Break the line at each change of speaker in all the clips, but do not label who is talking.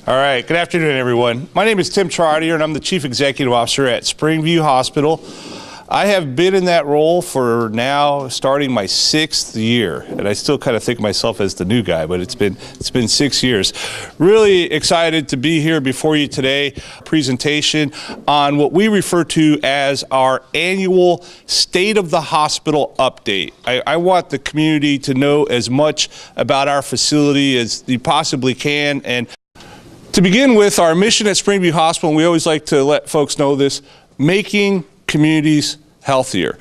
All right, good afternoon, everyone. My name is Tim Trottier, and I'm the Chief Executive Officer at Springview Hospital. I have been in that role for now starting my 6th year, and I still kind of think of myself as the new guy, but it's been 6 years. Really excited to be here before you today. Presentation on what we refer to as our annual State of the Hospital update. I want the community to know as much about our facility as you possibly can. And to begin with, our mission at Springview Hospital, and we always like to let folks know this, making communities healthier.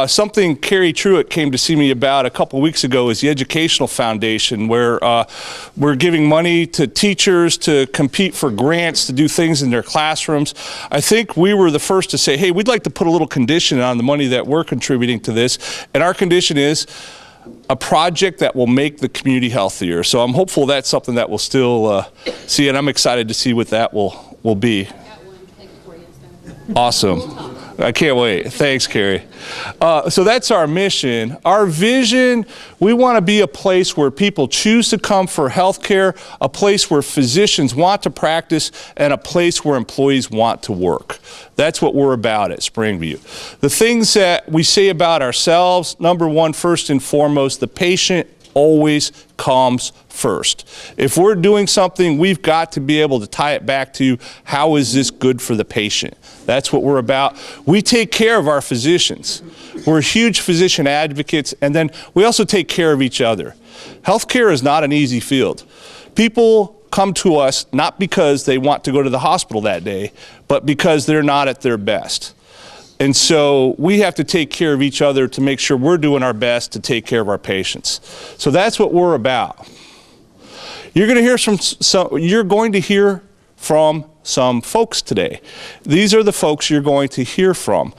Something Carrie Truitt came to see me about a couple weeks ago is the Educational Foundation, where we're giving money to teachers to compete for grants to do things in their classrooms. I think we were the first to say, hey, we'd like to put a little condition on the money that we're contributing to this, and our condition is a project that will make the community healthier. So I'm hopeful that's something that we'll still see, and I'm excited to see what that will be. Awesome. I can't wait. Thanks, Carrie. So that's our mission. Our vision, we want to be a place where people choose to come for health care, a place where physicians want to practice, and a place where employees want to work. That's what we're about at Springview. The things that we say about ourselves, number one, first and foremost, the patient always comes first. If we're doing something, we've got to be able to tie it back to how is this good for the patient. That's what we're about. We take care of our physicians. We're huge physician advocates, and then we also take care of each other. Healthcare is not an easy field. People come to us not because they want to go to the hospital that day, but because they're not at their best. And so we have to take care of each other to make sure we're doing our best to take care of our patients. So that's what we're about. You're going to hear from some folks today. These are the folks you're going to hear from.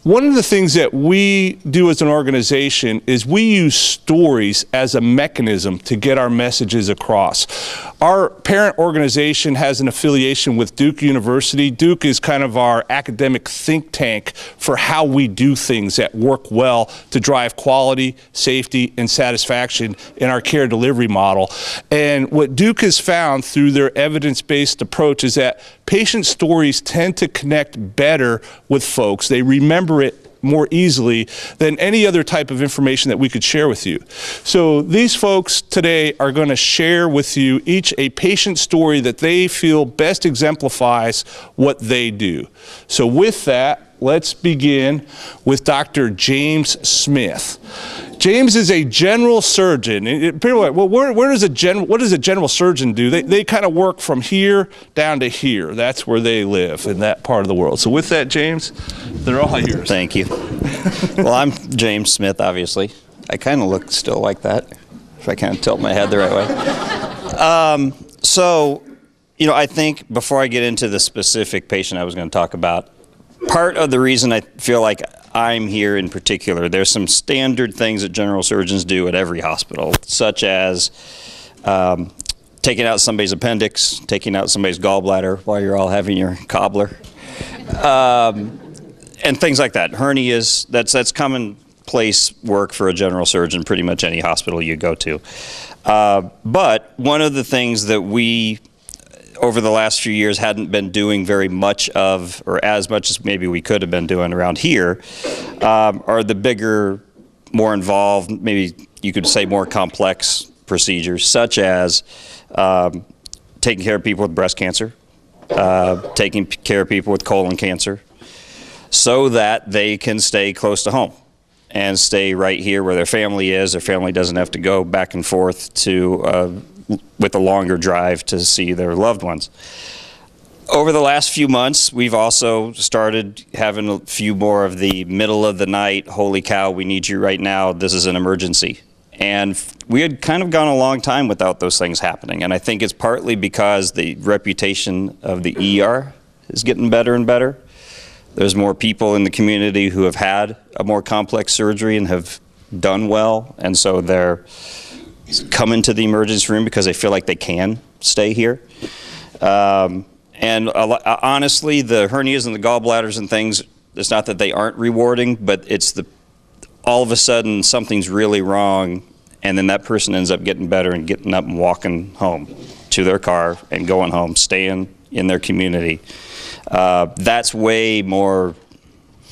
One of the things that we do as an organization is we use stories as a mechanism to get our messages across. Our parent organization has an affiliation with Duke University. Duke is kind of our academic think tank for how we do things that work well to drive quality, safety, and satisfaction in our care delivery model. And what Duke has found through their evidence-based approach is that patient stories tend to connect better with folks. They remember it more easily than any other type of information that we could share with you. So these folks today are going to share with you each a patient story that they feel best exemplifies what they do. So with that, let's begin with Dr. James Smith. James is a general surgeon. Well, what does a general surgeon do? They kind of work from here down to here. That's where they live, in that part of the world. So with that, James, they're all yours.
Thank you. Well, I'm James Smith, obviously. I kind of look still like that, if I kind of tilt my head the right way. So, I think before I get into the specific patient I was going to talk about, part of the reason I feel like I'm here in particular, there's some standard things that general surgeons do at every hospital, such as taking out somebody's appendix, taking out somebody's gallbladder while you're all having your cobbler, and things like that. Hernias, that's commonplace work for a general surgeon, pretty much any hospital you go to. But one of the things that we over the last few years hadn't been doing very much of, or as much as maybe we could have been doing around here, are the bigger, more involved, maybe you could say more complex procedures, such as taking care of people with breast cancer, taking care of people with colon cancer, so that they can stay close to home and stay right here where their family is. Their family doesn't have to go back and forth to with a longer drive to see their loved ones. Over the last few months, we've also started having a few more of the middle of the night, holy cow, we need you right now, this is an emergency. And we had kind of gone a long time without those things happening. And I think it's partly because the reputation of the ER is getting better and better. There's more people in the community who have had a more complex surgery and have done well. And so they're come into the emergency room because they feel like they can stay here. And honestly, the hernias and the gallbladders and things, it's not that they aren't rewarding, but it's all of a sudden something's really wrong, and then that person ends up getting better and getting up and walking home. to their car and going home, staying in their community. That's way more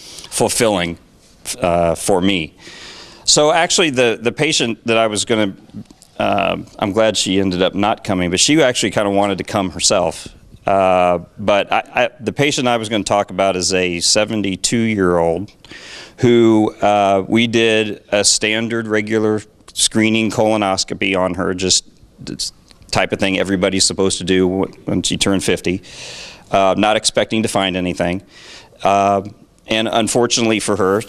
fulfilling for me. So actually the patient that I was going to, I'm glad she ended up not coming, but she actually kind of wanted to come herself. But the patient I was going to talk about is a 72-year-old who we did a standard regular screening colonoscopy on her, just type of thing everybody's supposed to do when she turned 50, not expecting to find anything. And unfortunately for her,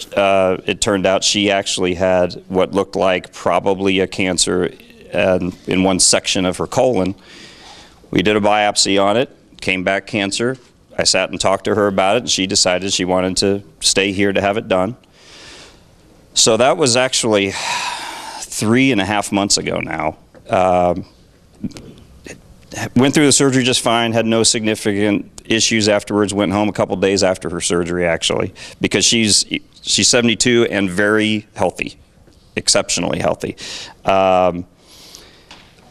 it turned out she actually had what looked like probably a cancer in one section of her colon. We did a biopsy on it, came back cancer. I sat and talked to her about it, and she decided she wanted to stay here to have it done. So that was actually 3.5 months ago now. Went through the surgery just fine, had no significant issues afterwards, went home a couple days after her surgery actually, because she's 72 and very healthy, exceptionally healthy.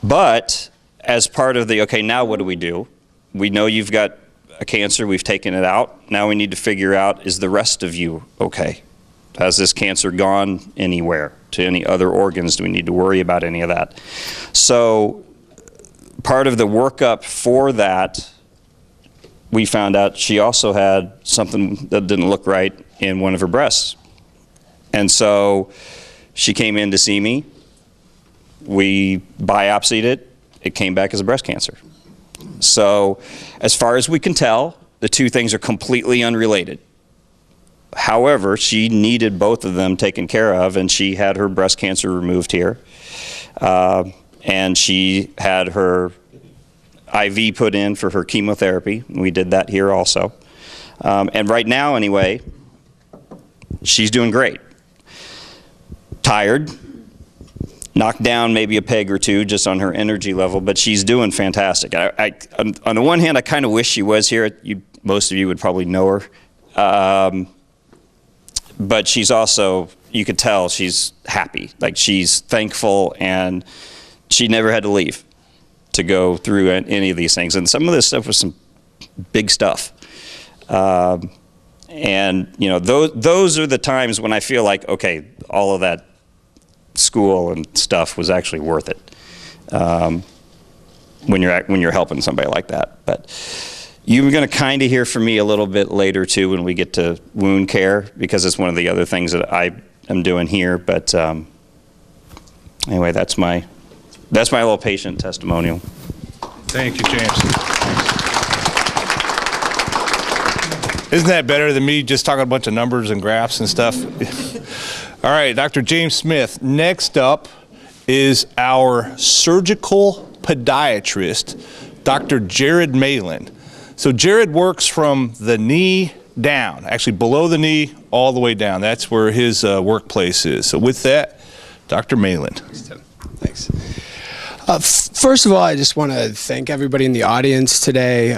But as part of the, okay, now what do? We know you've got a cancer, we've taken it out. Now we need to figure out, is the rest of you okay? Has this cancer gone anywhere to any other organs? Do we need to worry about any of that? So part of the workup for that, we found out she also had something that didn't look right in one of her breasts. And so she came in to see me. We biopsied it. It came back as a breast cancer. So as far as we can tell, the two things are completely unrelated. However, she needed both of them taken care of, and she had her breast cancer removed here. And she had her IV put in for her chemotherapy. We did that here also. And right now, anyway, she's doing great. Tired, knocked down maybe a peg or two just on her energy level, but she's doing fantastic. On the one hand, I kind of wish she was here. Most of you would probably know her. But she's also, you could tell she's happy. Like, she's thankful, and she never had to leave to go through any of these things. And some of this stuff was some big stuff. And, you know, those are the times when I feel like, okay, all of that school and stuff was actually worth it, when you're helping somebody like that. But you're going to kind of hear from me a little bit later too when we get to wound care, because it's one of the other things that I am doing here. But anyway, that's my little patient testimonial.
Thank you, James. Isn't that better than me just talking a bunch of numbers and graphs and stuff? All right, Dr. James Smith. Next up is our surgical podiatrist, Dr. Jared Malin. So Jared works from the knee down, actually below the knee all the way down. That's where his workplace is. So with that, Dr. Malin.
Thanks. First of all, I just want to thank everybody in the audience today.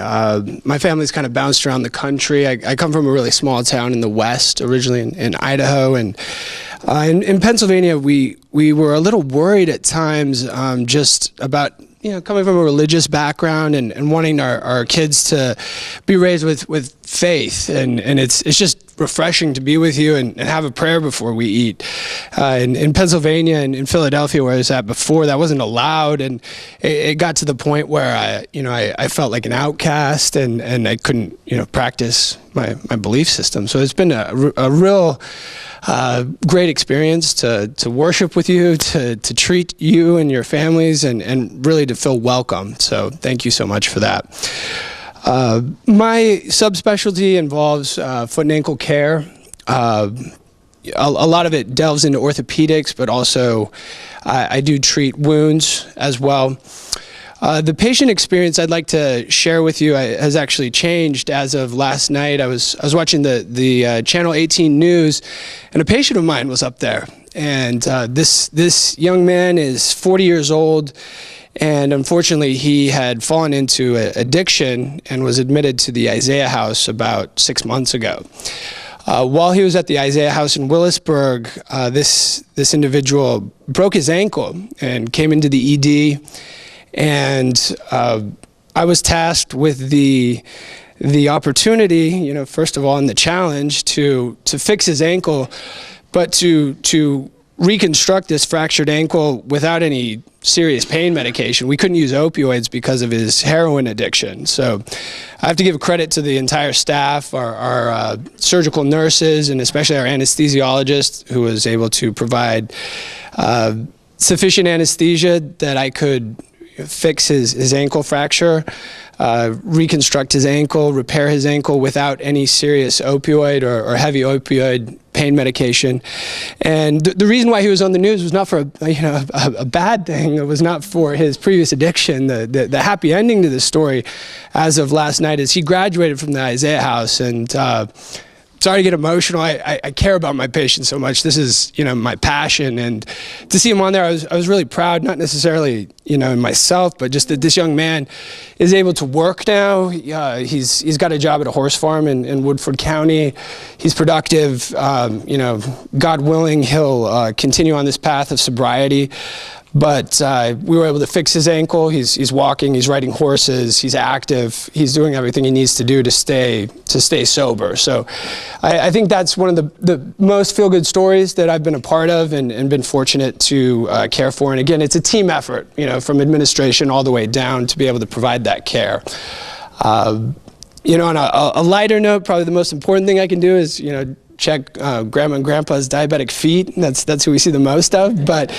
My family's kind of bounced around the country. I come from a really small town in the West, originally in Idaho, and in Pennsylvania, we were a little worried at times just about, you know, coming from a religious background and wanting our kids to be raised with faith, and it's just refreshing to be with you and have a prayer before we eat. In Pennsylvania and in Philadelphia, where I was at before, that wasn't allowed, and it got to the point where I felt like an outcast, and I couldn't, you know, practice my belief system. So it's been a real great experience to worship with you, to treat you and your families, and really to feel welcome. So thank you so much for that. My subspecialty involves foot and ankle care. A lot of it delves into orthopedics, but also I do treat wounds as well. The patient experience I'd like to share with you has actually changed as of last night. I was watching the Channel 18 news, and a patient of mine was up there. And this young man is 40 years old, and unfortunately he had fallen into addiction and was admitted to the Isaiah House about 6 months ago. While he was at the Isaiah House in Willisburg, this individual broke his ankle and came into the ED. And I was tasked with the opportunity, first of all, and the challenge to fix his ankle, but to reconstruct this fractured ankle without any serious pain medication. We couldn't use opioids because of his heroin addiction. So I have to give credit to the entire staff, our surgical nurses, and especially our anesthesiologist, who was able to provide sufficient anesthesia that I could fix his ankle fracture, reconstruct his ankle, repair his ankle without any serious opioid or heavy opioid pain medication. And the reason why he was on the news was not for a bad thing. It was not for his previous addiction. The happy ending to this story, as of last night, is he graduated from the Isaiah House. And sorry to get emotional. I care about my patients so much. This is, my passion. And to see him on there, I was really proud, not necessarily, in myself, but just that this young man is able to work now. He's got a job at a horse farm in Woodford County. He's productive. God willing, he'll continue on this path of sobriety. But we were able to fix his ankle. He's walking, he's riding horses, he's active, he's doing everything he needs to do to stay sober. So I think that's one of the most feel-good stories that I've been a part of and been fortunate to care for. And again, it's a team effort, from administration all the way down to be able to provide that care. On a lighter note, probably the most important thing I can do is, check grandma and grandpa's diabetic feet. That's who we see the most of. But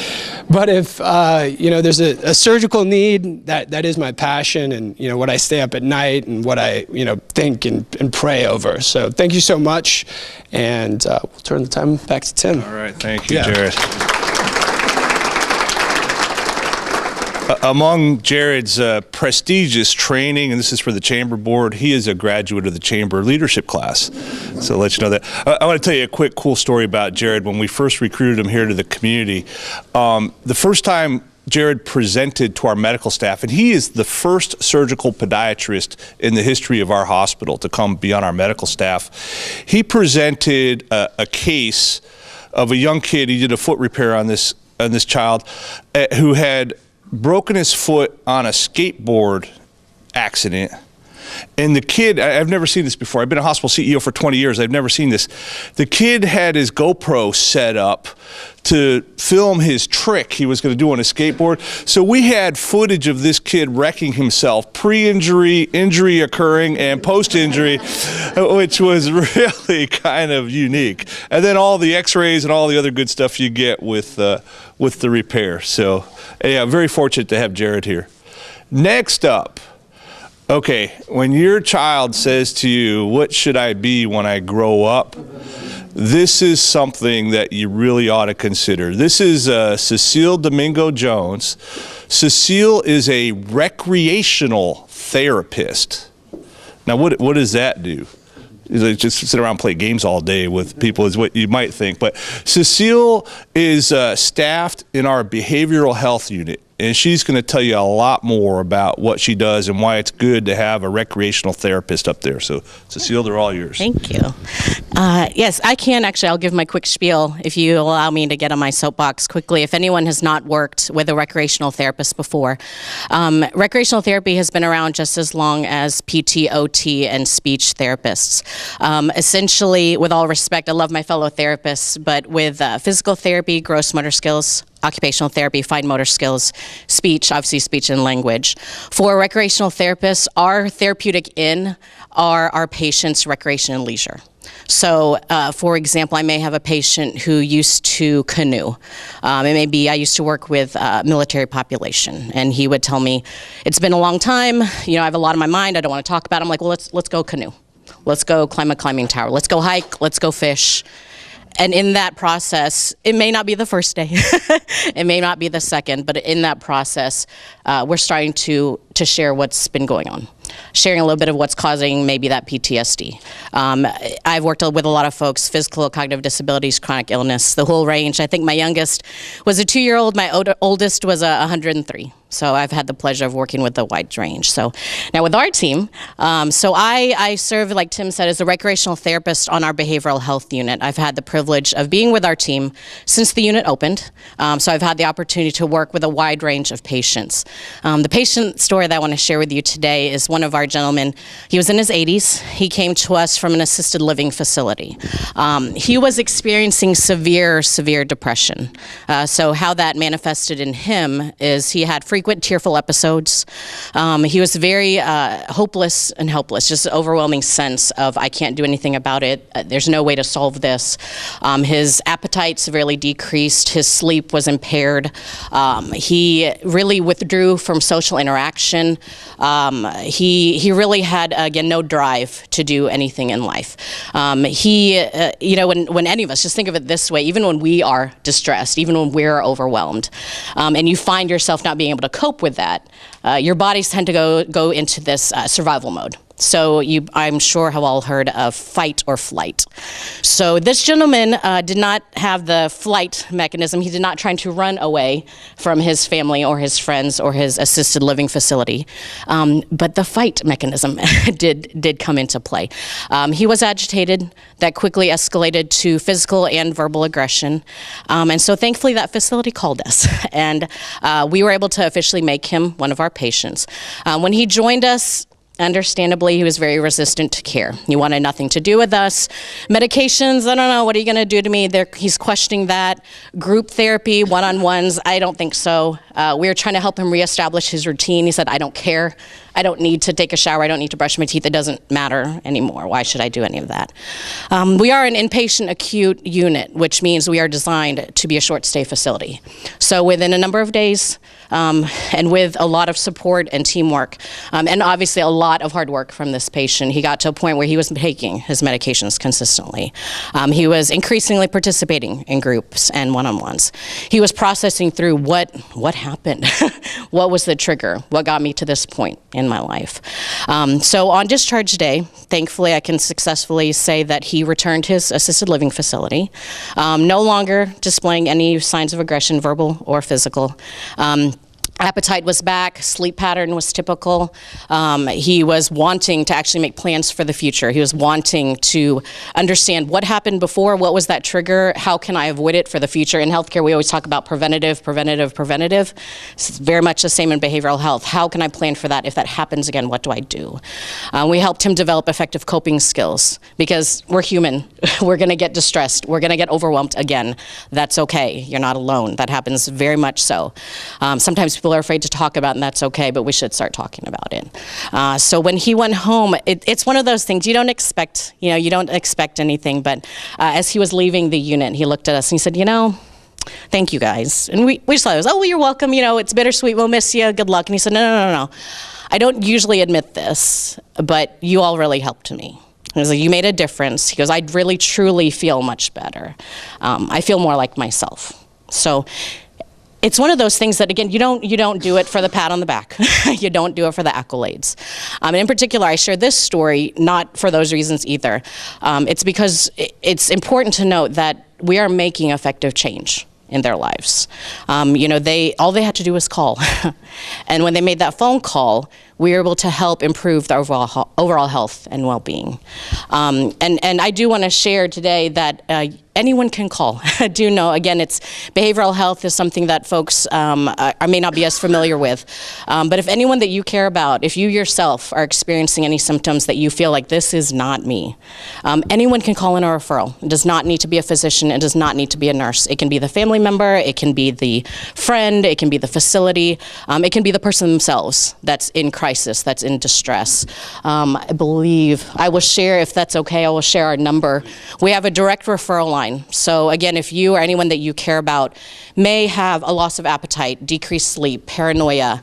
if there's a surgical need, that is my passion, and what I stay up at night and what I think and pray over. So thank you so much, and we'll turn the time back to Tim.
All right, thank you, Jared. Among Jared's prestigious training, and this is for the Chamber Board, he is a graduate of the Chamber leadership class. So I'll let you know that. I want to tell you a quick cool story about Jared. When we first recruited him here to the community, the first time Jared presented to our medical staff, and he is the first surgical podiatrist in the history of our hospital to come be on our medical staff. He presented a case of a young kid. He did a foot repair on this child who had broken his foot on a skateboard accident. And the kid, I've never seen this before. I've been a hospital CEO for 20 years. I've never seen this. The kid had his GoPro set up to film his trick he was going to do on his skateboard. So we had footage of this kid wrecking himself, pre-injury, injury occurring, and post-injury, which was really kind of unique. And then all the x-rays and all the other good stuff you get with the repair. So yeah, very fortunate to have Jared here. Next up, okay, when your child says to you, what should I be when I grow up? This is something that you really ought to consider. This is Cecile Domingo Jones. Cecile is a recreational therapist. Now, what does that do? They just sit around and play games all day with people is what you might think. But Cecile is staffed in our behavioral health unit. And she's going to tell you a lot more about what she does and why it's good to have a recreational therapist up there. So, Cecile, they're all yours.
Thank you. Yes, I can actually. I'll give my quick spiel if you allow me to get on my soapbox quickly. If anyone has not worked with a recreational therapist before, recreational therapy has been around just as long as PT, OT, and speech therapists. Essentially, with all respect, I love my fellow therapists, but with physical therapy, gross motor skills, occupational therapy, fine motor skills, speech, obviously speech and language. For recreational therapists, our therapeutic in are our patients' recreation and leisure. So, for example, I may have a patient who used to canoe. It may be I used to work with military population, and he would tell me, it's been a long time, I have a lot on my mind, I don't want to talk about it. I'm like, well, let's go canoe. Let's go climb a climbing tower. Let's go hike. Let's go fish. And in that process, it may not be the first day, it may not be the second, but in that process, we're starting to share what's been going on. sharing a little bit of what's causing maybe that PTSD. I've worked with a lot of folks, physical, cognitive disabilities, chronic illness, the whole range. I think my youngest was a 2-year-old, my oldest was 103. So I've had the pleasure of working with a wide range. So now with our team, so I serve, like Tim said, as a recreational therapist on our behavioral health unit. I've had the privilege of being with our team since the unit opened. So I've had the opportunity to work with a wide range of patients. The patient story that I want to share with you today is one of our gentlemen. He was in his 80s. He came to us from an assisted living facility. He was experiencing severe depression. So how that manifested in him is he had frequent tearful episodes. He was very hopeless and helpless, just an overwhelming sense of, I can't do anything about it. There's no way to solve this. His appetite severely decreased. His sleep was impaired. He really withdrew from social interaction. He really had, again, no drive to do anything in life. When any of us, just think of it this way, even when we are distressed, even when we're overwhelmed, and you find yourself not being able to cope with that, your bodies tend to go into this survival mode. So I'm sure have all heard of fight or flight. So this gentleman did not have the flight mechanism. He did not try to run away from his family or his friends or his assisted living facility. But the fight mechanism did come into play. He was agitated. That quickly escalated to physical and verbal aggression. And so thankfully that facility called us. And we were able to officially make him one of our patients. When he joined us, understandably, he was very resistant to care. He wanted nothing to do with us. Medications, I don't know, what are you going to do to me? He's questioning that. Group therapy, one-on-ones, I don't think so. We were trying to help him reestablish his routine. He said, I don't care. I don't need to take a shower. I don't need to brush my teeth. It doesn't matter anymore. Why should I do any of that? We are an inpatient acute unit, which means we are designed to be a short stay facility. So within a number of days, and with a lot of support and teamwork, and obviously a lot of hard work from this patient, he got to a point where he was taking his medications consistently. He was increasingly participating in groups and one-on-ones. He was processing through what happened, what was the trigger, what got me to this point in my life. So on discharge day, thankfully I can successfully say that he returned his assisted living facility, no longer displaying any signs of aggression, verbal or physical. Appetite was back, sleep pattern was typical. He was wanting to actually make plans for the future. He was wanting to understand what happened before, what was that trigger, how can I avoid it for the future. In healthcare, we always talk about preventative. It's very much the same in behavioral health. How can I plan for that? If that happens again, what do I do? We helped him develop effective coping skills because we're human. We're going to get distressed. We're going to get overwhelmed again. That's okay. You're not alone. That happens very much so. Sometimes people are afraid to talk about, and that's okay, but we should start talking about it. So when he went home, it's one of those things you don't expect, you don't expect anything, but as he was leaving the unit, he looked at us and he said, thank you guys. And we just thought it was, oh, well, you're welcome, it's bittersweet, we'll miss you, good luck. And he said, no. I don't usually admit this, but you all really helped me. He was like, you made a difference. He goes, I really, truly feel much better. I feel more like myself. So it's one of those things that, again, you don't do it for the pat on the back. You don't do it for the accolades. And in particular, I share this story not for those reasons either. It's because it's important to note that we are making effective change in their lives. All they had to do was call. And when they made that phone call, we were able to help improve the overall health and well-being. And I do want to share today that anyone can call. I do know, again, behavioral health is something that folks may not be as familiar with. But if anyone that you care about, if you yourself are experiencing any symptoms that you feel like this is not me, anyone can call in a referral. It does not need to be a physician. It does not need to be a nurse. It can be the family member. It can be the friend. It can be the facility. It can be the person themselves that's in crisis, that's in distress. I believe I will share, if that's okay, I will share our number. We have a direct referral line. So again, if you or anyone that you care about may have a loss of appetite, decreased sleep, paranoia,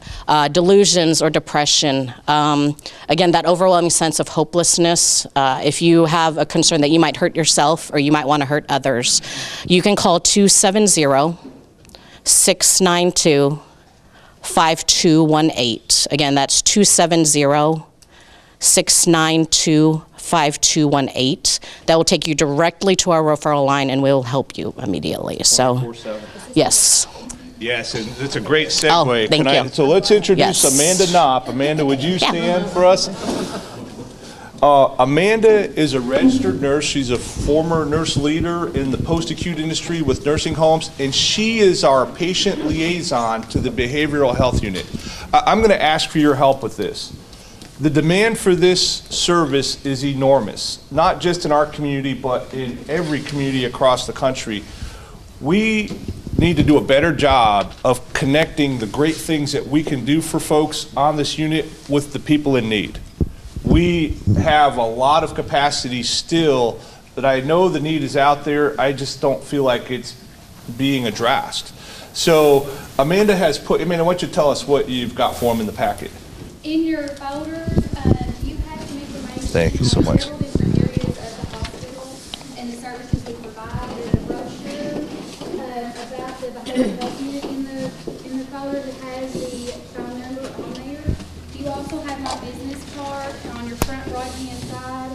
delusions or depression, again, that overwhelming sense of hopelessness, if you have a concern that you might hurt yourself or you might want to hurt others, you can call 270-692-5218. Again, that's 270-692-5218. 692-5218. That will take you directly to our referral line, and we'll help you immediately. So,
24/7.
yes.
Yes, and it's a great segue.
Oh, thank you.
So let's introduce
Yes.
Amanda Knopp. Amanda, would you stand for us? Amanda is a registered nurse. She's a former nurse leader in the post-acute industry with nursing homes, and she is our patient liaison to the behavioral health unit. I'm going to ask for your help with this. The demand for this service is enormous, not just in our community, but in every community across the country. We need to do a better job of connecting the great things that we can do for folks on this unit with the people in need. We have a lot of capacity still that I know the need is out there. I just don't feel like it's being addressed. So Amanda has put, Amanda, why don't you tell us what you've got for them in the packet?
In your folders, you have some information.
Thank you so
on
much.
several different areas of the hospital and the services we provide. There's a brochure about the behavioral health unit in the folder that has the phone number on there. You also have my business card on your front right-hand side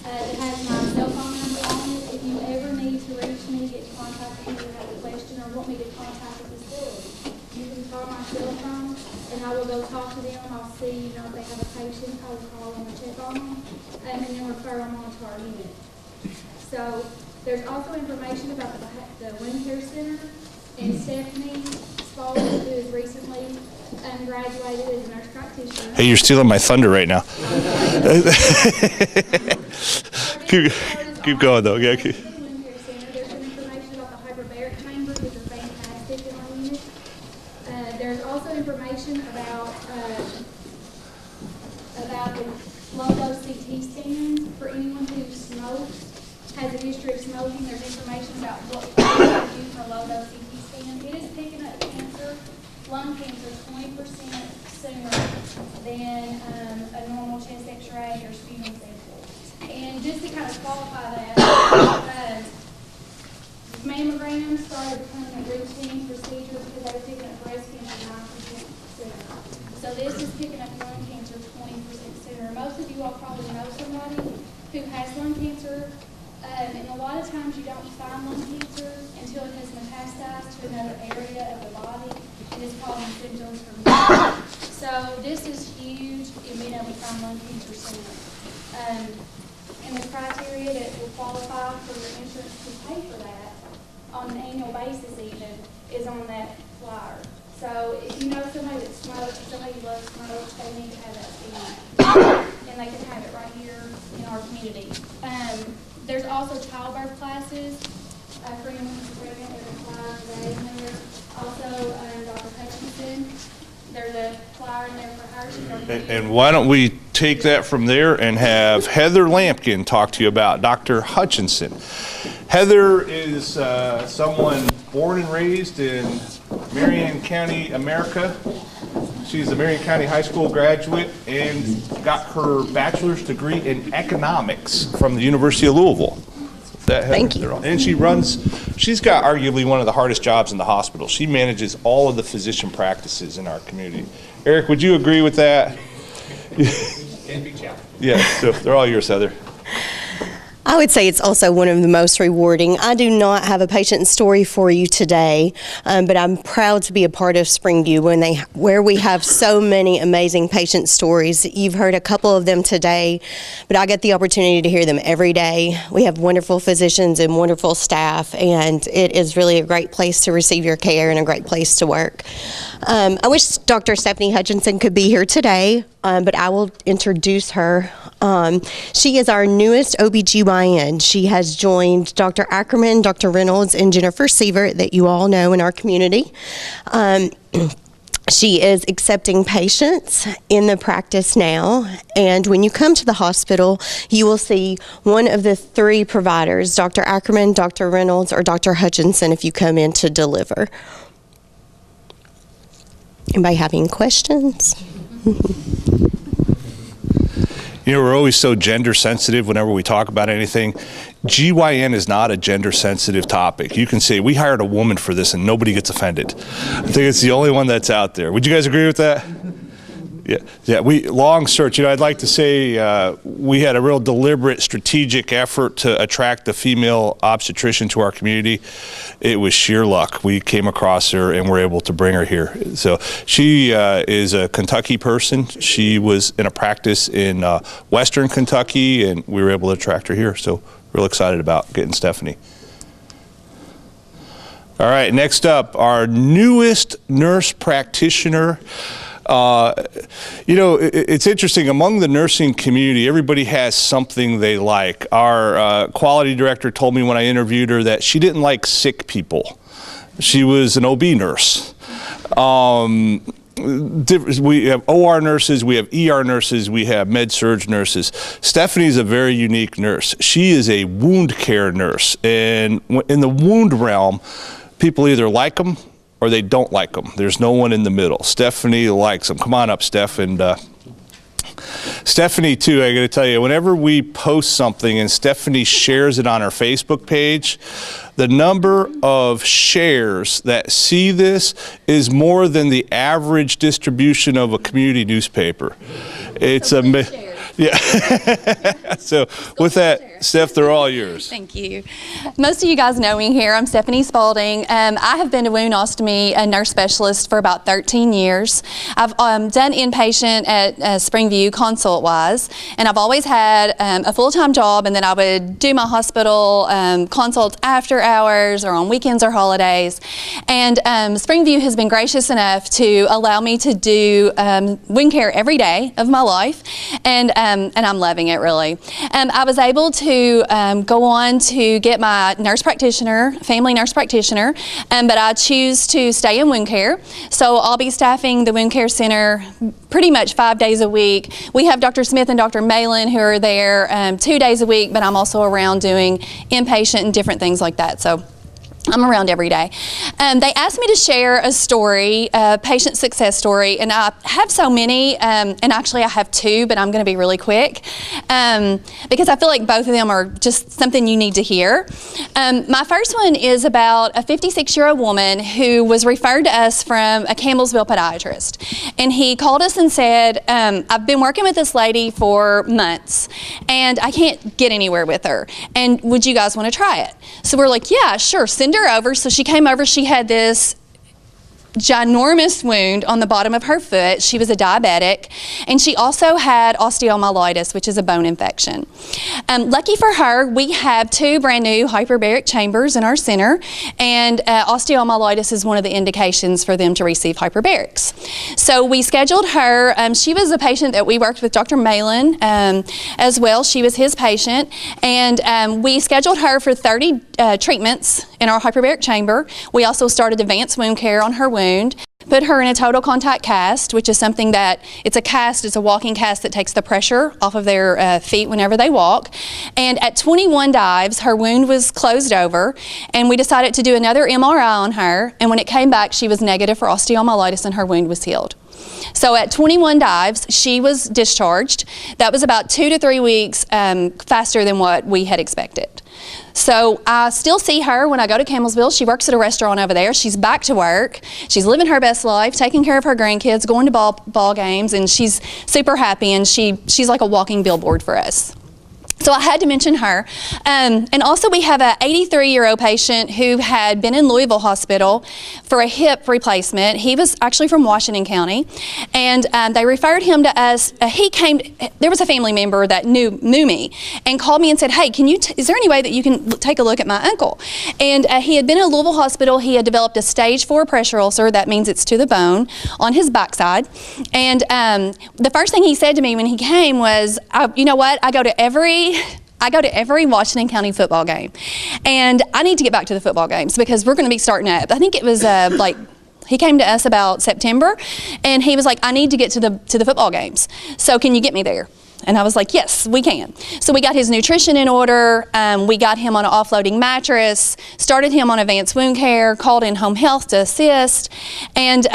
that has my cell phone number on it. If you ever need to reach me, get in contact with me, or have a question, or want me to contact the facility, you can call my cell phone and I will go talk to them. I'll see, if they have a patient, I will call them and check on them, and then refer them on to our unit. So there's also information about the Wound Care Center, and Stephanie Spaulding, who has recently graduated as a nurse practitioner.
Hey, you're stealing my thunder right now. keep going though. Yeah, keep.
The Wound Care Center, there's some information about the hyperbaric chambers, which are fantastic in our unit. There's also information about the low-dose CT scans for anyone who smokes, has a history of smoking. There's information about what to do for a low-dose CT scan. It is picking up cancer, lung cancer, 20% sooner than a normal chest X-ray or sputum sample. And just to kind of qualify that, mammograms started becoming a routine procedure because they were picking up breast cancer 9% sooner. So this is picking up lung cancer 20% sooner. Most of you all probably know somebody who has lung cancer, and a lot of times you don't find lung cancer until it has metastasized to another area of the body and is causing symptoms from that. So this is huge in being able to find lung cancer sooner. And the criteria that will qualify for your insurance to pay for that on an annual basis even is on that flyer. So if you know somebody that smokes, somebody who loves smoke, they need to have that screening. And they can have it right here in our community. There's also childbirth classes for anyone who's pregnant. There's a flyer today in there. Also, Dr. Hutchinson, there's a flyer in there for her.
And why don't we take that from there and have Heather Lampkin talk to you about Dr. Hutchinson. Heather is someone born and raised in Marion County, America. She's a Marion County High School graduate and got her bachelor's degree in economics from the University of Louisville.
Thank you.
And she's got arguably one of the hardest jobs in the hospital. She manages all of the physician practices in our community. Eric, would you agree with that? Yeah, so they're all yours, Heather.
I would say it's also one of the most rewarding. I do not have a patient story for you today, but I'm proud to be a part of Springview where we have so many amazing patient stories. You've heard a couple of them today, but I get the opportunity to hear them every day. We have wonderful physicians and wonderful staff, and it is really a great place to receive your care and a great place to work. I wish Dr. Stephanie Hutchinson could be here today, but I will introduce her. She is our newest OBGYN. She has joined Dr. Ackerman, Dr. Reynolds, and Jennifer Sievert that you all know in our community. She is accepting patients in the practice now, and when you come to the hospital, you will see one of the three providers, Dr. Ackerman, Dr. Reynolds, or Dr. Hutchinson if you come in to deliver. Anybody having questions?
You know, we're always so gender sensitive whenever we talk about anything. GYN is not a gender sensitive topic. You can say, we hired a woman for this and nobody gets offended. I think it's the only one that's out there. Would you guys agree with that? Yeah. Long search. I'd like to say we had a real deliberate, strategic effort to attract the female obstetrician to our community. It was sheer luck. We came across her and were able to bring her here. So she is a Kentucky person. She was in a practice in Western Kentucky, and we were able to attract her here. So real excited about getting Stephanie. All right. Next up, our newest nurse practitioner. It's interesting, among the nursing community, everybody has something they like. Our quality director told me when I interviewed her that she didn't like sick people. She was an OB nurse. We have OR nurses, we have ER nurses, we have med-surg nurses. Stephanie's a very unique nurse. She is a wound care nurse, and in the wound realm, people either like them or they don't like them. There's no one in the middle. Stephanie likes them. Come on up, Steph. And Stephanie, too, I got to tell you, whenever we post something and Stephanie shares it on her Facebook page, the number of shares that see this is more than the average distribution of a community newspaper. It's amazing. Yeah. So with that, Steph, they're all yours.
Thank you. Most of you guys know me here. I'm Stephanie Spalding. I have been a wound ostomy nurse specialist for about 13 years. I've done inpatient at Springview consult-wise, and I've always had a full-time job, and then I would do my hospital consults after hours or on weekends or holidays. And Springview has been gracious enough to allow me to do wound care every day of my life, and I'm loving it, really. I was able to go on to get my nurse practitioner, family nurse practitioner, but I choose to stay in wound care. So I'll be staffing the wound care center pretty much 5 days a week. We have Dr. Smith and Dr. Malin who are there 2 days a week, but I'm also around doing inpatient and different things like that. So I'm around every day. They asked me to share a story, a patient success story, and I have so many, and actually I have two, but I'm going to be really quick because I feel like both of them are just something you need to hear. My first one is about a 56-year-old woman who was referred to us from a Campbellsville podiatrist, and he called us and said, I've been working with this lady for months, and I can't get anywhere with her, and would you guys want to try it? So we're like, yeah, sure, send her over. So she came over. She had this ginormous wound on the bottom of her foot. She was a diabetic, and she also had osteomyelitis, which is a bone infection. Lucky for her, we have 2 brand new hyperbaric chambers in our center, and osteomyelitis is one of the indications for them to receive hyperbarics. So we scheduled her. She was a patient that we worked with Dr. Malin as well. She was his patient, and we scheduled her for 30 treatments in our hyperbaric chamber. We also started advanced wound care on her wound. Put her in a total contact cast, which is something that, it's a walking cast that takes the pressure off of their feet whenever they walk. And at 21 dives, her wound was closed over, and we decided to do another MRI on her, and when it came back, she was negative for osteomyelitis and her wound was healed. So at 21 dives, she was discharged. That was about 2 to 3 weeks faster than what we had expected. So I still see her when I go to Campbellsville. She works at a restaurant over there. She's back to work. She's living her best life, taking care of her grandkids, going to ball games, and she's super happy, and she's like a walking billboard for us. So I had to mention her. And also we have an 83-year-old patient who had been in Louisville Hospital for a hip replacement. He was actually from Washington County, and they referred him to us. There was a family member that knew me and called me and said, hey, is there any way that you can take a look at my uncle? And he had been in Louisville Hospital. He had developed a stage 4 pressure ulcer. That means it's to the bone on his backside. And the first thing he said to me when he came was, you know what, I go to every Washington County football game, and I need to get back to the football games because we're going to be starting up. I think it was he came to us about September, and he was like, I need to get to the football games. So can you get me there? And I was like, yes, we can. So we got his nutrition in order. We got him on an offloading mattress, started him on advanced wound care, called in home health to assist, and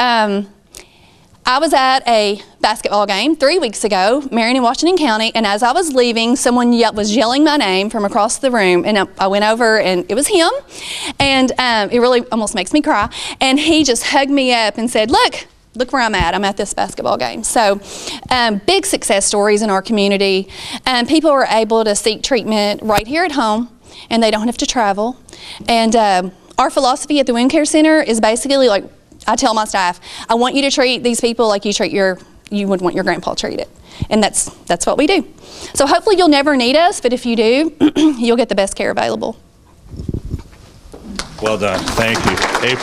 I was at a basketball game 3 weeks ago, Marion, Washington County, and as I was leaving, someone was yelling my name from across the room, and I went over, and it was him, and it really almost makes me cry, and he just hugged me up and said, look, look where I'm at. I'm at this basketball game. So big success stories in our community. People are able to seek treatment right here at home, and they don't have to travel. And our philosophy at the Wound Care Center is basically like, I tell my staff, I want you to treat these people like you would want your grandpa treated. And that's what we do. So hopefully you'll never need us, but if you do, you'll get the best care available.
Well done. Thank you. A+.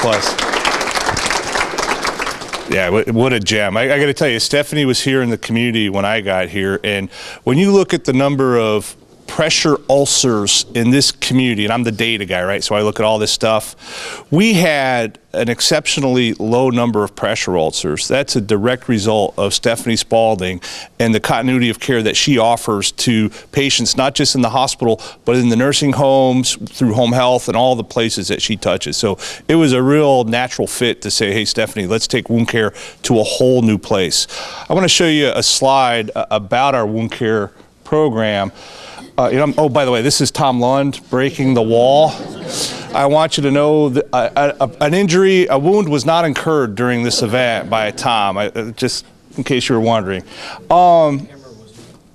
Yeah, what a gem. I got to tell you, Stephanie was here in the community when I got here, and when you look at the number of pressure ulcers in this community, and I'm the data guy, right? So I look at all this stuff. We had an exceptionally low number of pressure ulcers. That's a direct result of Stephanie Spaulding and the continuity of care that she offers to patients, not just in the hospital, but in the nursing homes, through home health, and all the places that she touches. So it was a real natural fit to say, hey, Stephanie, let's take wound care to a whole new place. I want to show you a slide about our wound care program. Oh, by the way, this is Tom Lund breaking the wall. I want you to know that a wound was not incurred during this event by Tom, just in case you were wondering.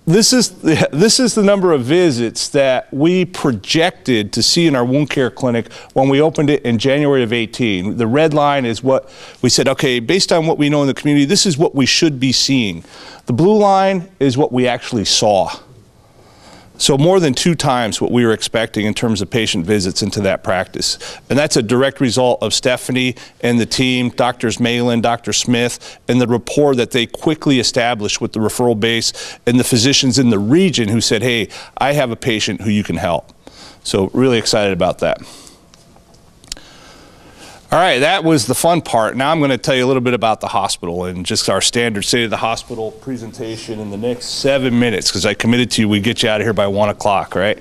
This is the number of visits that we projected to see in our wound care clinic when we opened it in January of 18. The red line is what we said, okay, based on what we know in the community, this is what we should be seeing. The blue line is what we actually saw. So more than 2 times what we were expecting in terms of patient visits into that practice. And that's a direct result of Stephanie and the team, Drs. Malin, Dr. Smith, and the rapport that they quickly established with the referral base and the physicians in the region who said, hey, I have a patient who you can help. So really excited about that. All right, that was the fun part. Now I'm going to tell you a little bit about the hospital and just our standard State of the Hospital presentation in the next 7 minutes, because I committed to you we'd get you out of here by 1 o'clock, right?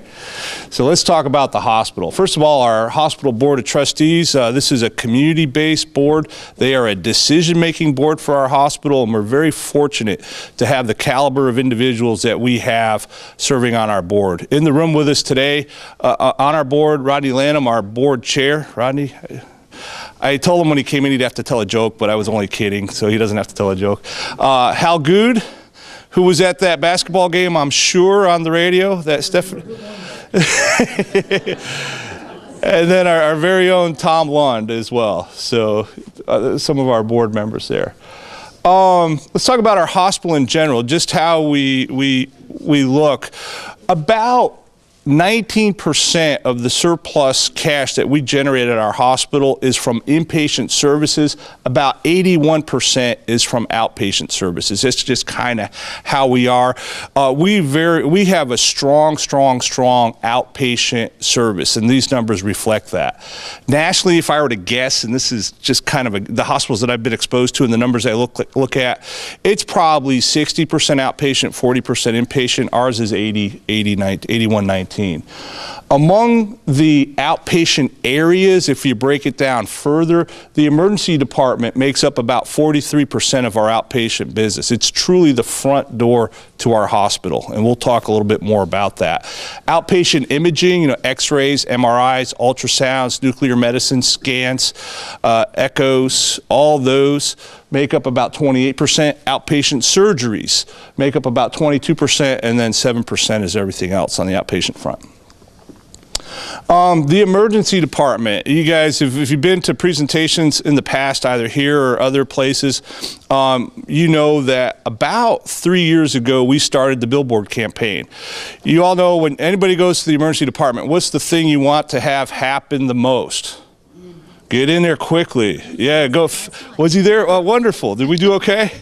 So let's talk about the hospital. First of all, our hospital board of trustees, this is a community-based board. They are a decision-making board for our hospital, and we're very fortunate to have the caliber of individuals that we have serving on our board. In the room with us today, on our board, Rodney Lanham, our board chair. Rodney? I told him when he came in he'd have to tell a joke, but I was only kidding, so he doesn't have to tell a joke. Hal Good, who was at that basketball game, I'm sure, on the radio. That Stephanie. And then our very own Tom Lund as well. So some of our board members there. Let's talk about our hospital in general, just how we look. About 19% of the surplus cash that we generate at our hospital is from inpatient services. About 81% is from outpatient services. It's just kind of how we are. We have a strong outpatient service, and these numbers reflect that. Nationally, if I were to guess, and this is just kind of the hospitals that I've been exposed to and the numbers I look at, it's probably 60% outpatient, 40% inpatient. Ours is 81-19. Among the outpatient areas, if you break it down further, the emergency department makes up about 43% of our outpatient business. It's truly the front door to our hospital, and we'll talk a little bit more about that. Outpatient imaging, x-rays, MRIs, ultrasounds, nuclear medicine, scans, echoes, all those make up about 28%. Outpatient surgeries make up about 22%, and then 7% is everything else on the outpatient front. The emergency department, you guys, if you've been to presentations in the past, either here or other places, you know that about 3 years ago, we started the billboard campaign. You all know when anybody goes to the emergency department, what's the thing you want to have happen the most? Get in there quickly. Yeah, go. Was he there? Oh, wonderful. Did we do okay?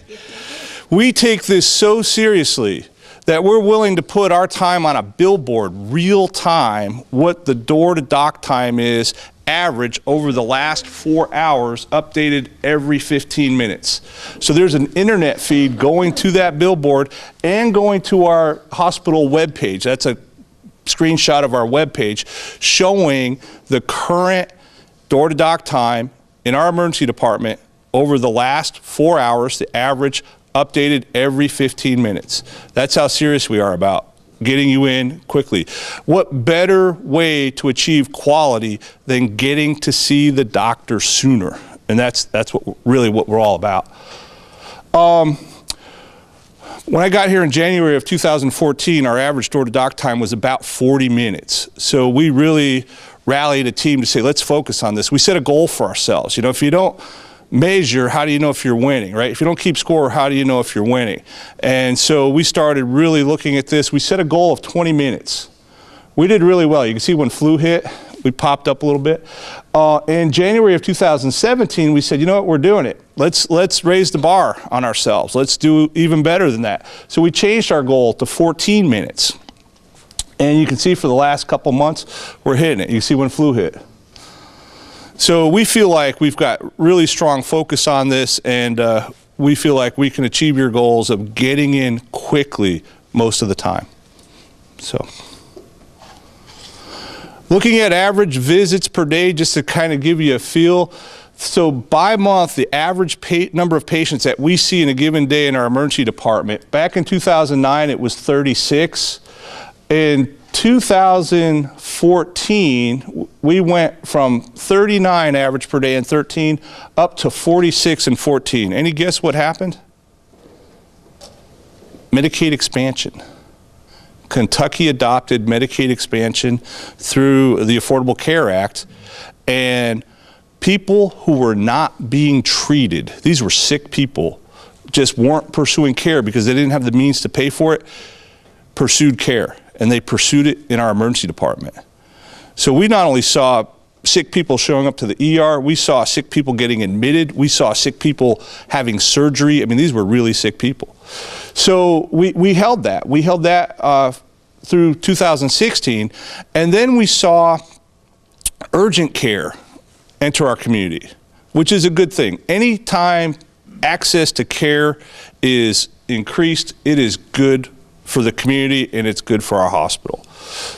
We take this so seriously that we're willing to put our time on a billboard, real time, what the door-to-doc time is, average over the last 4 hours, updated every 15 minutes. So there's an internet feed going to that billboard and going to our hospital webpage. That's a screenshot of our webpage showing the current door-to-doc time in our emergency department over the last 4 hours, the average updated every 15 minutes. That's how serious we are about getting you in quickly. What better way to achieve quality than getting to see the doctor sooner? And that's what we're all about. When I got here in January of 2014, our average door-to-doc time was about 40 minutes. So we really rallied a team to say, let's focus on this. We set a goal for ourselves. You know, if you don't measure, how do you know if you're winning, right? If you don't keep score, how do you know if you're winning? And so we started really looking at this. We set a goal of 20 minutes. We did really well. You can see when flu hit, we popped up a little bit. In January of 2017, we said, you know what, we're doing it. Let's raise the bar on ourselves. Let's do even better than that. So we changed our goal to 14 minutes. And you can see for the last couple months, we're hitting it. You can see when flu hit. So we feel like we've got really strong focus on this, and we feel like we can achieve your goals of getting in quickly most of the time. So, looking at average visits per day, just to kind of give you a feel. So by month, the average number of patients that we see in a given day in our emergency department, back in 2009, it was 36. In 2014, we went from 39 average per day in 13 up to 46 in 14. Any guess what happened? Medicaid expansion. Kentucky adopted Medicaid expansion through the Affordable Care Act, and people who were not being treated, these were sick people, just weren't pursuing care because they didn't have the means to pay for it, pursued care, and they pursued it in our emergency department. So we not only saw sick people showing up to the ER, we saw sick people getting admitted, we saw sick people having surgery. I mean, these were really sick people. So we held that. We held that through 2016, and then we saw urgent care enter our community, which is a good thing. Anytime access to care is increased, it is good for the community and it's good for our hospital.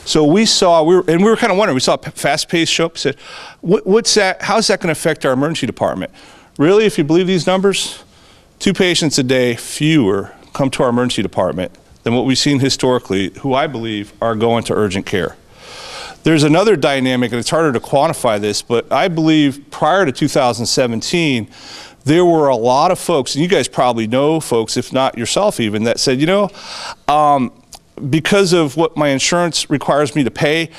So we saw, we were kind of wondering, we saw fast-paced show up, said, what's that, how's that going to affect our emergency department? Really, if you believe these numbers, 2 patients a day fewer come to our emergency department than what we've seen historically, who I believe are going to urgent care. There's another dynamic, and it's harder to quantify this, but I believe prior to 2017, there were a lot of folks, and you guys probably know folks, if not yourself even, that said, you know, because of what my insurance requires me to pay,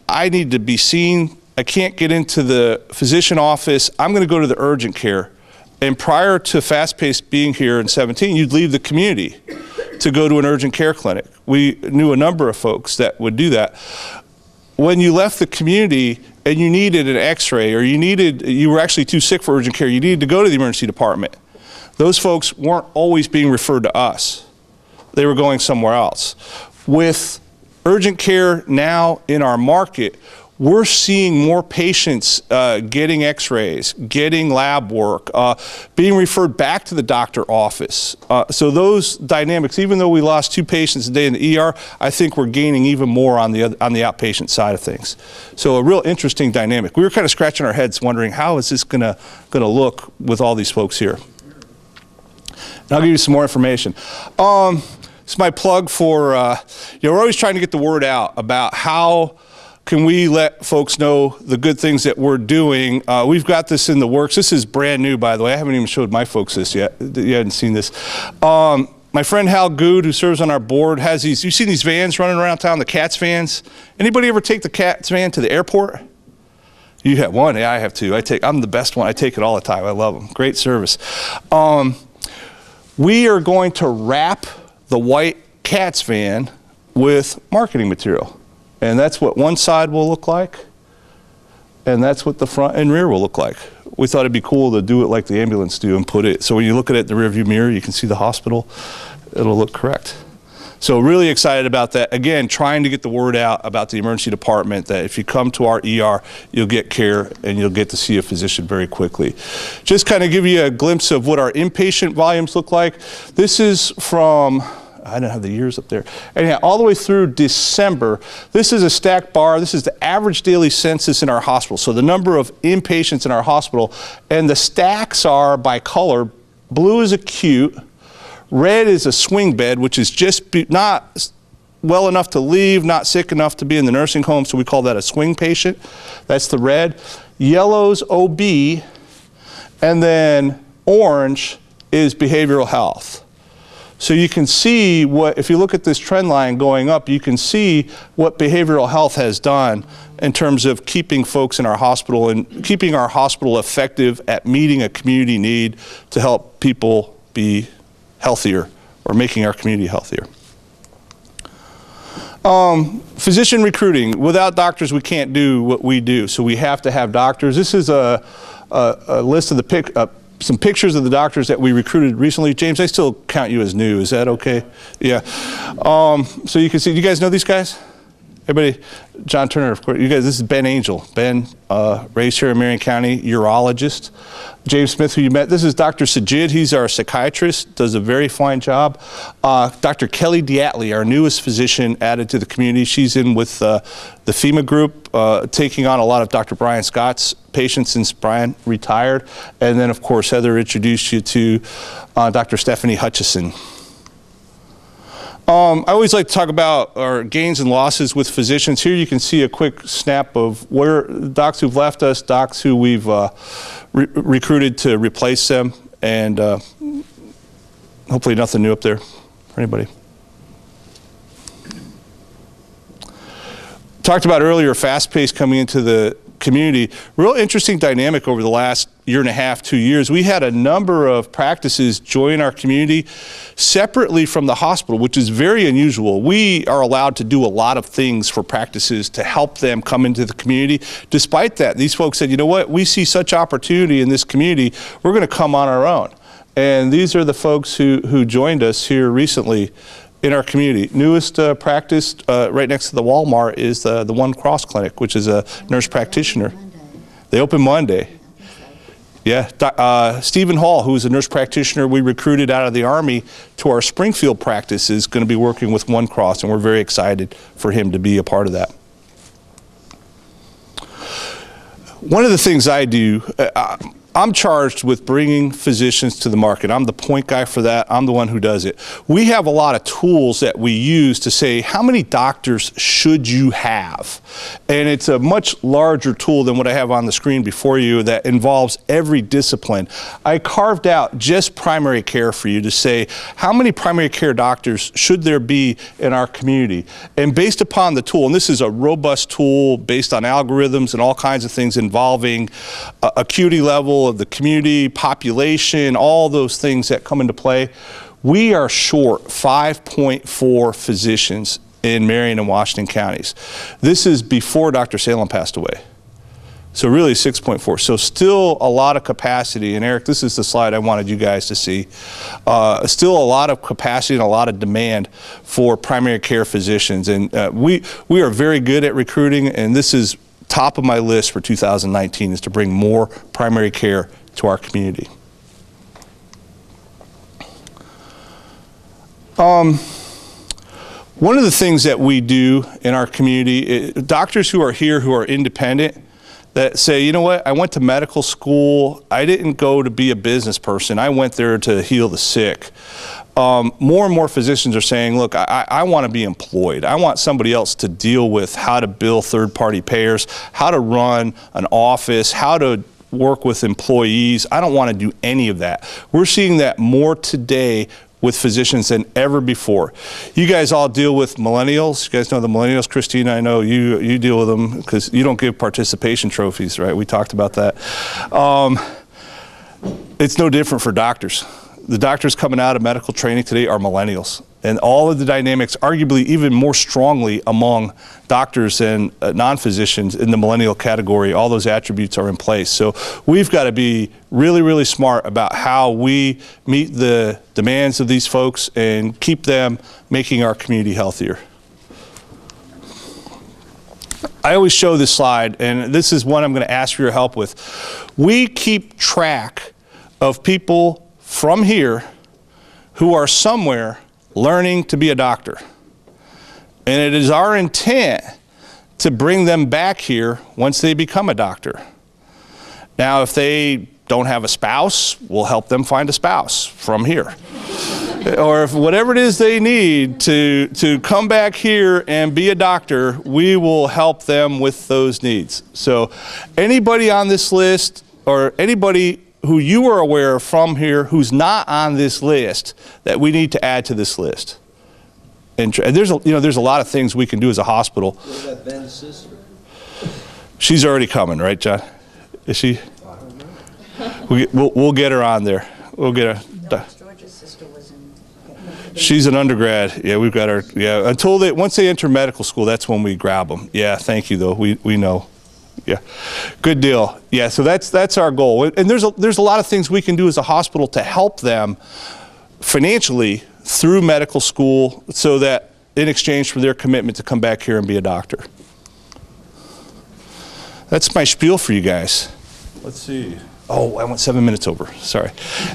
I need to be seen. I can't get into the physician office. I'm going to go to the urgent care. And prior to fast-paced being here in 17, you'd leave the community to go to an urgent care clinic. We knew a number of folks that would do that. When you left the community and you needed an x-ray, or you were actually too sick for urgent care, you needed to go to the emergency department, those folks weren't always being referred to us. They were going somewhere else. With urgent care now in our market, we're seeing more patients getting x-rays, getting lab work, being referred back to the doctor office. So those dynamics, even though we lost 2 patients a day in the ER, I think we're gaining even more on the outpatient side of things. So a real interesting dynamic. We were kind of scratching our heads wondering, how is this gonna look with all these folks here? And I'll give you some more information. It's my plug for, we're always trying to get the word out about how can we let folks know the good things that we're doing. We've got this in the works. This is brand new, by the way. I haven't even showed my folks this yet. You hadn't seen this. My friend Hal Good, who serves on our board, has these, you've seen these vans running around town, the CATS vans. Anybody ever take the CATS van to the airport? You have one, yeah, I have 2. I'm the best one, I take it all the time, I love them. Great service. We are going to wrap the white CATS van with marketing material. And that's what one side will look like, and that's what the front and rear will look like. We thought it'd be cool to do it like the ambulance do and put it, so when you look at it in the rearview mirror, you can see the hospital, it'll look correct. So really excited about that. Again, trying to get the word out about the emergency department that if you come to our ER, you'll get care and you'll get to see a physician very quickly. Just kind of give you a glimpse of what our inpatient volumes look like. This is from, I don't have the years up there. Anyhow, all the way through December, this is a stacked bar. This is the average daily census in our hospital. So the number of inpatients in our hospital, and the stacks are by color. Blue is acute, red is a swing bed, which is just not well enough to leave, not sick enough to be in the nursing home, so we call that a swing patient. That's the red. Yellow's OB, and then orange is behavioral health. So you can see what, if you look at this trend line going up, you can see what behavioral health has done in terms of keeping folks in our hospital and keeping our hospital effective at meeting a community need to help people be healthier or making our community healthier. Physician recruiting. Without doctors, we can't do what we do, so we have to have doctors. This is a list of the some pictures of the doctors that we recruited recently. James, I still count you as new. Is that okay? Yeah. So you can see, do you guys know these guys? Everybody, John Turner, of course. You guys, this is Ben Angel. Ben, raised here in Marion County, urologist. James Smith, who you met. This is Dr. Sajid. He's our psychiatrist, does a very fine job. Dr. Kelly Diatley, our newest physician added to the community. She's in with the FEMA group, taking on a lot of Dr. Brian Scott's patients since Brian retired. And then, of course, Heather introduced you to Dr. Stephanie Hutchison. I always like to talk about our gains and losses with physicians. Here you can see a quick snap of where docs who've left us, docs who we've recruited to replace them, and hopefully nothing new up there for anybody. Talked about earlier, fast pace coming into the community. Real interesting dynamic over the last year and a half, 2 years. We had a number of practices join our community separately from the hospital, which is very unusual. We are allowed to do a lot of things for practices to help them come into the community. Despite that, these folks said, you know what, we see such opportunity in this community, we're going to come on our own. And these are the folks who joined us here recently in our community. Newest practice right next to the Walmart is the One Cross Clinic, which is a nurse practitioner. They open Monday. Yeah, Stephen Hall, who is a nurse practitioner we recruited out of the Army to our Springfield practice, is going to be working with One Cross, and we're very excited for him to be a part of that. One of the things I do, I'm charged with bringing physicians to the market. I'm the point guy for that. I'm the one who does it. We have a lot of tools that we use to say, how many doctors should you have? And it's a much larger tool than what I have on the screen before you that involves every discipline. I carved out just primary care for you to say, how many primary care doctors should there be in our community? And based upon the tool, and this is a robust tool based on algorithms and all kinds of things involving acuity level of the community, population, all those things that come into play, we are short 5.4 physicians in Marion and Washington counties. This is before Dr. Salem passed away. So really 6.4. So still a lot of capacity. And Eric, this is the slide I wanted you guys to see. Still a lot of capacity and a lot of demand for primary care physicians. And we are very good at recruiting, and this is top of my list for 2019 is to bring more primary care to our community. One of the things that we do in our community, doctors who are here who are independent, that say, you know what, I went to medical school, I didn't go to be a business person, I went there to heal the sick. More and more physicians are saying, look, I want to be employed. I want somebody else to deal with how to bill third-party payers, how to run an office, how to work with employees. I don't want to do any of that. We're seeing that more today with physicians than ever before. You guys all deal with millennials. You guys know the millennials. Christina, I know you deal with them because you don't give participation trophies, right? We talked about that. It's no different for doctors. The doctors coming out of medical training today are millennials, and all of the dynamics, arguably even more strongly among doctors and non-physicians in the millennial category, all those attributes are in place. So we've got to be really, really smart about how we meet the demands of these folks and keep them making our community healthier. I always show this slide, and this is one I'm going to ask for your help with. We keep track of people from here who are somewhere learning to be a doctor. And it is our intent to bring them back here once they become a doctor. Now, if they don't have a spouse, we'll help them find a spouse from here. Or if whatever it is they need to come back here and be a doctor, we will help them with those needs. So anybody on this list or anybody who you are aware of from here who's not on this list that we need to add to this list? And there's a lot of things we can do as a hospital.
What about Ben's sister?
She's already coming, right, John? Is she? We'll get her on there. We'll get her.
George's sister was in.
She's an undergrad. Yeah, we've got her. Yeah, once they enter medical school, that's when we grab them. Yeah, thank you though. We know. Yeah, good deal. Yeah, so that's our goal. And there's a lot of things we can do as a hospital to help them financially through medical school, so that in exchange for their commitment to come back here and be a doctor. That's my spiel for you guys. Let's see. Oh, I went 7 minutes over. Sorry.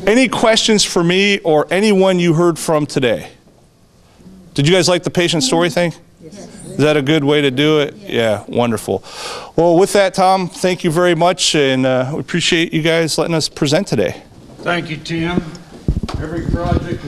Any questions for me or anyone you heard from today? Did you guys like the patient story thing? Yes. Is that a good way to do it? Yes. Yeah, wonderful. Well, with that, Tom, thank you very much, and we appreciate you guys letting us present today.
Thank you, Tim. Every project